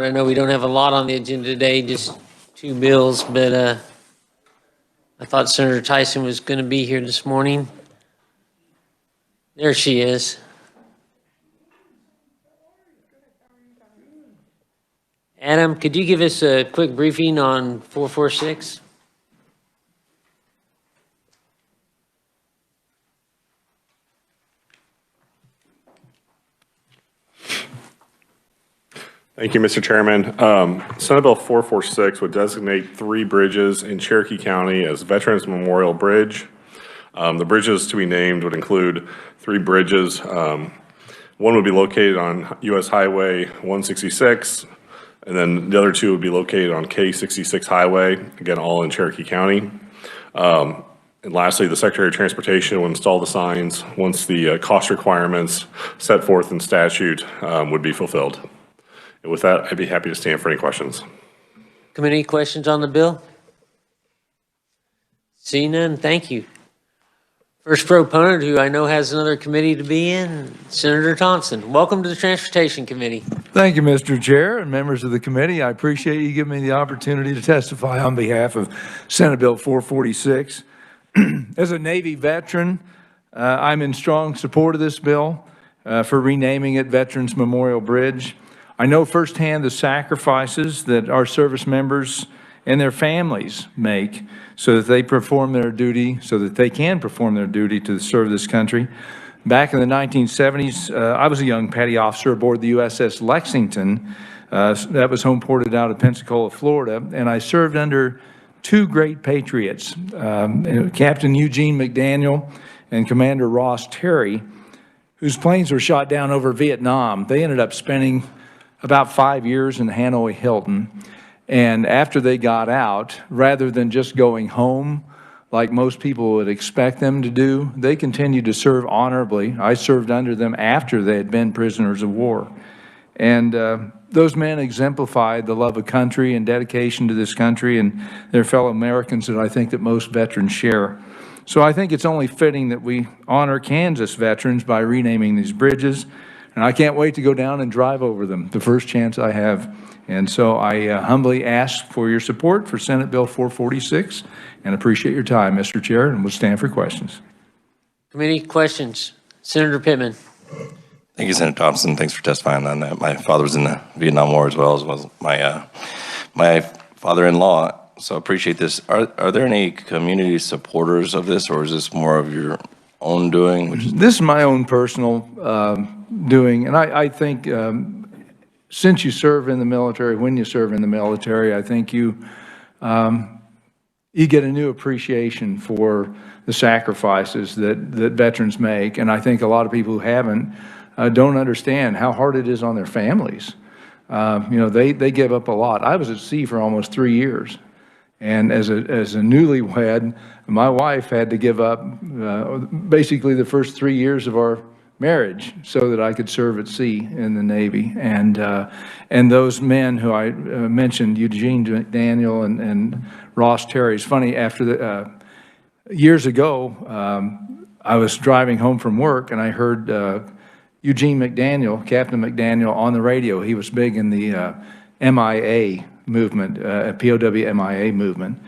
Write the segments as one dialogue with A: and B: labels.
A: I know we don't have a lot on the agenda today, just 2 bills, but I thought Senator Tyson was going to be here this morning. There she is. Adam, could you give us a quick briefing on 446?
B: Thank you, Mr. Chairman. Senate Bill 446 would designate 3 bridges in Cherokee County as Veterans Memorial Bridge. The bridges to be named would include 3 bridges. One would be located on US Highway 166, and then the other 2 would be located on K66 Highway, again, all in Cherokee County. And lastly, the Secretary of Transportation will install the signs once the cost requirements set forth in statute would be fulfilled. And with that, I'd be happy to stand for any questions.
A: Committee questions on the bill? See none, thank you. First proponent, who I know has another committee to be in, Senator Thompson. Welcome to the Transportation Committee.
C: Thank you, Mr. Chair and members of the committee. I appreciate you giving me the opportunity to testify on behalf of Senate Bill 446. As a Navy veteran, I'm in strong support of this bill for renaming it Veterans Memorial Bridge. I know firsthand the sacrifices that our service members and their families make so that they perform their duty, so that they can perform their duty to serve this country. Back in the 1970s, I was a young petty officer aboard the USS Lexington. That was home ported out of Pensacola, Florida, and I served under 2 great patriots, Captain Eugene McDaniel and Commander Ross Terry, whose planes were shot down over Vietnam. They ended up spending about 5 years in Hanoi Hilton. And after they got out, rather than just going home like most people would expect them to do, they continued to serve honorably. I served under them after they had been prisoners of war. And those men exemplified the love of country and dedication to this country and their fellow Americans that I think that most veterans share. So I think it's only fitting that we honor Kansas veterans by renaming these bridges. And I can't wait to go down and drive over them the first chance I have. And so I humbly ask for your support for Senate Bill 446 and appreciate your time, Mr. Chair, and we'll stand for questions.
A: Committee questions. Senator Pittman.
D: Thank you, Senator Thompson. Thanks for testifying on that. My father was in the Vietnam War as well as my father-in-law. So appreciate this. Are there any community supporters of this, or is this more of your own doing?
C: This is my own personal doing, and I think since you serve in the military, when you serve in the military, I think you get a new appreciation for the sacrifices that veterans make, and I think a lot of people who haven't don't understand how hard it is on their families. You know, they give up a lot. I was at sea for almost 3 years, and as a newlywed, my wife had to give up basically the first 3 years of our marriage so that I could serve at sea in the Navy. And those men who I mentioned, Eugene McDaniel and Ross Terry, it's funny, after the years ago, I was driving home from work and I heard Eugene McDaniel, Captain McDaniel, on the radio. He was big in the MIA movement, POW MIA movement.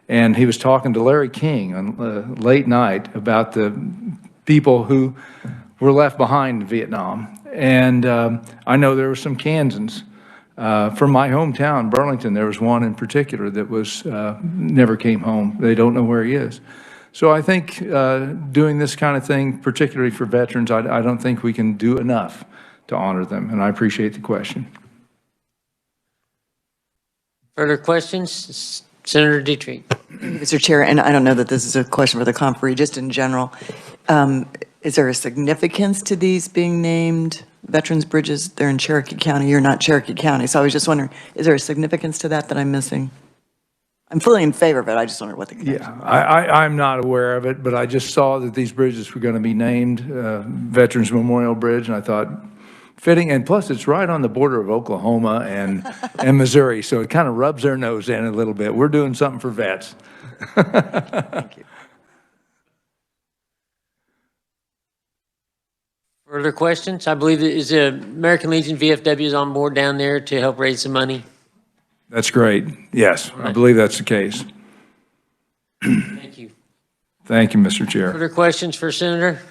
C: And he was talking to Larry King on late night about the people who were left behind in Vietnam. And I know there were some Kansans. From my hometown, Burlington, there was one in particular that was never came home. They don't know where he is. So I think doing this kind of thing, particularly for veterans, I don't think we can do enough to honor them, and I appreciate the question.
A: Further questions? Senator Dietrich.
E: Mr. Chair, and I don't know that this is a question for the conferee, just in general, is there a significance to these being named Veterans Bridges? They're in Cherokee County. You're not Cherokee County. So I was just wondering, is there a significance to that I'm missing? I'm fully in favor of it. I just wonder what the connection is.
C: I'm not aware of it, but I just saw that these bridges were going to be named Veterans Memorial Bridge, and I thought, fitting, and plus it's right on the border of Oklahoma and Missouri, so it kind of rubs their nose in a little bit. We're doing something for vets.
E: Thank you.
A: Further questions? I believe it is American Legion VFW is on board down there to help raise the money.
C: That's great. Yes, I
A: right.
C: believe that's the case.
A: Thank you.
C: Thank you, Mr. Chair.
A: Further questions for Senator?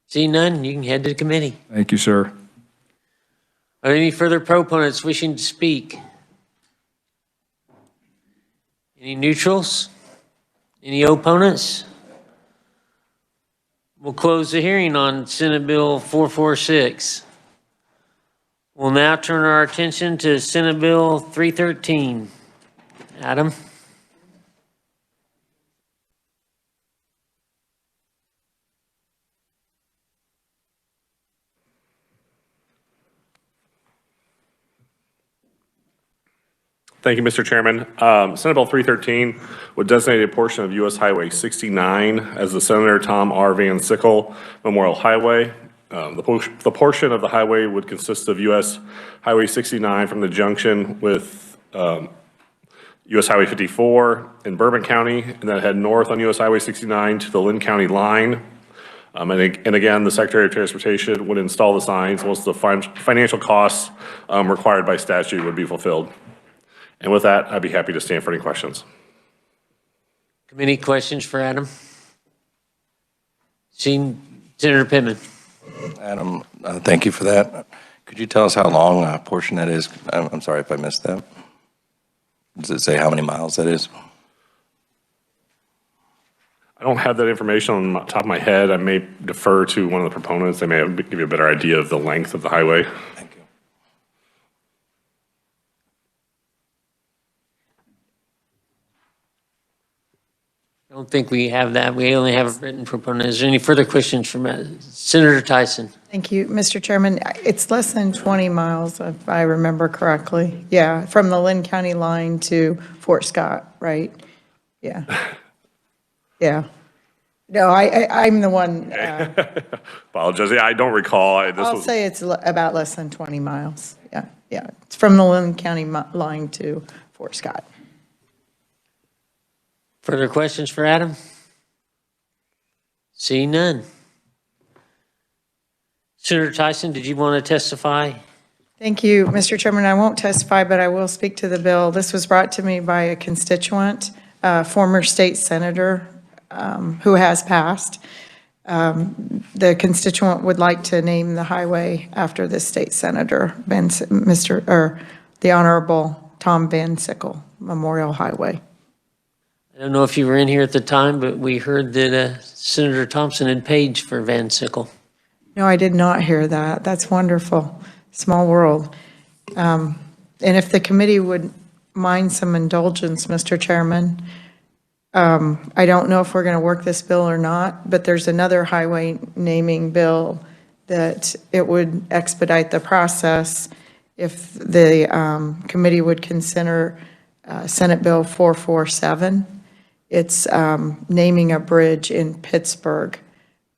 A: See none, you can head to the committee.
C: Thank you, sir.
A: Are there any further proponents wishing to speak? Any neutrals? Any opponents? We'll close the hearing on Senate Bill 446. We'll now turn our attention to Senate Bill 313. Adam?
B: Thank you, Mr. Chairman. Senate Bill 313 would designate a portion of U.S. Highway 69 as the Senator Tom R. Van Sickle Memorial Highway. The portion of the highway would consist of U.S. Highway 69 from the junction with U.S. Highway 54 in Bourbon County, and then head north on U.S. Highway 69 to the Lynn County line. And again, the Secretary of Transportation would install the signs once the financial costs required by statute would be fulfilled. And with that, I'd be happy to stand for any questions.
A: Committee questions for Adam? Seeing Senator Pittman.
D: Adam, thank you for that. Could you tell us how long a portion that is? I'm sorry if I missed that. Does it say how many miles that is?
B: I don't have that information on the top of my head. I may defer to one of the proponents. They may give you a better idea of the length of the highway.
D: Thank you.
A: I don't think we have that. We only have a written proponent. Is there any further questions from Senator Tyson?
F: Thank you, Mr. Chairman. It's less than 20 miles, if I remember correctly. Yeah, from the Lynn County line to Fort Scott, right? Yeah. Yeah. No, I'm the one.
B: Apologize. Yeah, I don't recall.
F: I'll say it's about less than 20 miles. Yeah, yeah. It's from the Lynn County line to Fort Scott.
A: Further questions for Adam? See none. Senator Tyson, did you want to testify?
F: Thank you, Mr. Chairman. I won't testify, but I will speak to the bill. This was brought to me by a constituent, former state senator who has passed. The constituent would like to name the highway after the state senator, the Honorable Tom Van Sickle Memorial Highway.
A: I don't know if you were in here at the time, but we heard that Senator Thompson had paid for Van Sickle.
F: No, I did not hear that. That's wonderful. Small world. And if the committee would mind some indulgence, Mr. Chairman, I don't know if we're going to work this bill or not, but there's another highway naming bill that it would expedite the process if the committee would consider Senate Bill 447. It's naming a bridge in Pittsburgh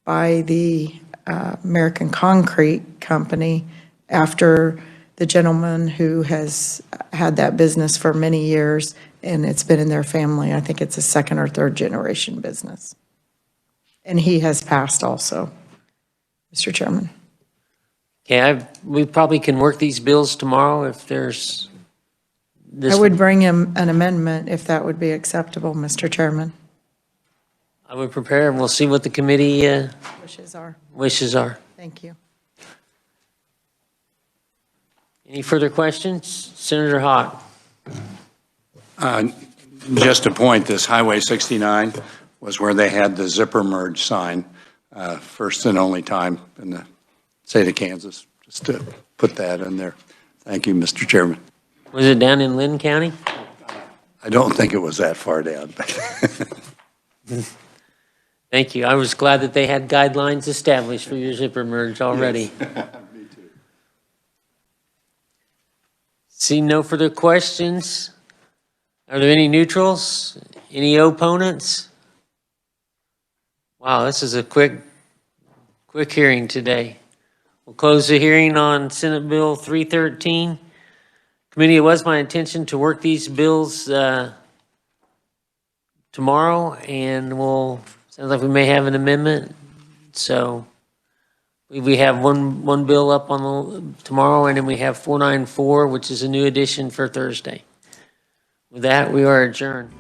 F: by the American Concrete Company after the gentleman who has had that business for many years, and it's been in their family. I think it's a second or third generation business. And he has passed also, Mr. Chairman.
A: Okay, we probably can work these bills tomorrow if there's this.
F: I would bring him an amendment if that would be acceptable, Mr. Chairman.
A: I would prepare, and we'll see what the committee
F: Wishes are. Thank you.
A: Any further questions? Senator Hott.
G: Just to point, this Highway 69 was where they had the zipper merge sign, first and only time in the state of Kansas, just to put that in there. Thank you, Mr. Chairman.
A: Was it down in Lynn County?
G: I don't think it was that far down.
A: Thank you. I was glad that they had guidelines established for your zipper merge already.
G: Yes. Me too.
A: See no further questions. Are there any neutrals? Any opponents? Wow, this is a quick hearing today. We'll close the hearing on Senate Bill 313. Committee, it was my intention to work these bills tomorrow, and sounds like we may have an amendment. So We have one bill up on tomorrow, and then we have 494, which is a new addition for Thursday. With that, we are adjourned.